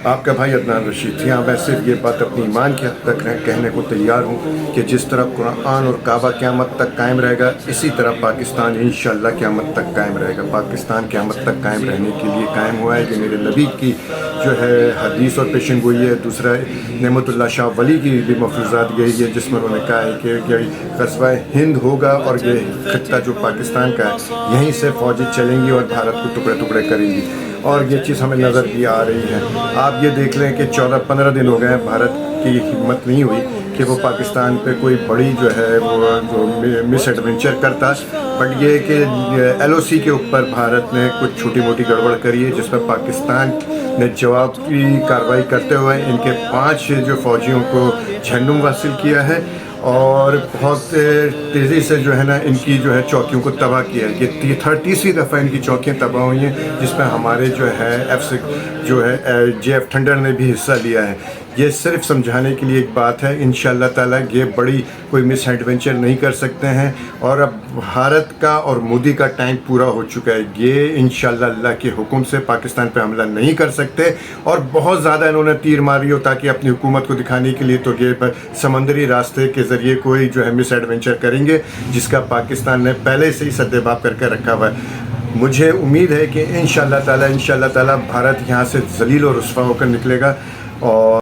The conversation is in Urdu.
آپ کا بھائی عدنان رشید تھی. میں صرف یہ بات اپنی ایمان کی حد تک کہنے کو تیار ہوں کہ جس طرح قرآن اور کعبہ قیامت تک قائم رہے گا، اسی طرح پاکستان انشاءاللہ قیامت تک قائم رہے گا. پاکستان قیامت تک قائم رہنے کے لیے قائم ہوا ہے کہ میرے نبی کی جو ہے حدیث اور پیشن گوئی ہے. دوسرا نعمت اللہ شاہ ولی کی بھی مفروضات گئی ہے، جس میں انہوں نے کہا ہے کہ غزوہ ہند ہوگا اور یہ خطہ جو پاکستان کا ہے یہیں سے فوجیں چلیں گی اور بھارت کو ٹکڑے ٹکڑے کریں گی، اور یہ چیز ہمیں نظر بھی آ رہی ہے. آپ یہ دیکھ لیں کہ 14-15 دن ہو گئے ہیں، بھارت کی ہمت نہیں ہوئی کہ وہ پاکستان پہ کوئی بڑی جو ہے وہ جو مس ایڈونچر کرتا، بٹ یہ کہ ایل او سی کے اوپر بھارت نے کچھ چھوٹی موٹی گڑبڑ کری ہے، جس پر پاکستان نے جوابی کارروائی کرتے ہوئے ان کے 5 جو فوجیوں کو جہنم حاصل کیا ہے، اور بہت تیزی سے جو ہے نا ان کی جو ہے چوکیوں کو تباہ کیا ہے. یہ 30ویں دفعہ ان کی چوکیاں تباہ ہوئی ہیں، جس میں ہمارے جو ہے جے ایف تھنڈر نے بھی حصہ لیا ہے. یہ صرف سمجھانے کے لیے ایک بات ہے. انشاءاللہ تعالیٰ یہ بڑی کوئی مس ایڈونچر نہیں کر سکتے ہیں، اور اب بھارت کا اور مودی کا ٹائم پورا ہو چکا ہے. یہ انشاءاللہ اللہ کے حکم سے پاکستان پہ حملہ نہیں کر سکتے، اور بہت زیادہ انہوں نے تیر ماری ہو تاکہ اپنی حکومت کو دکھانے کے لیے تو یہ سمندری راستے کے ذریعے کوئی جو ہے مس ایڈونچر کریں گے، جس کا پاکستان نے پہلے سے ہی سدباب کر کے رکھا ہوا ہے. مجھے امید ہے کہ انشاءاللہ تعالیٰ بھارت یہاں سے ذلیل و رسوا ہو کر نکلے گا. اور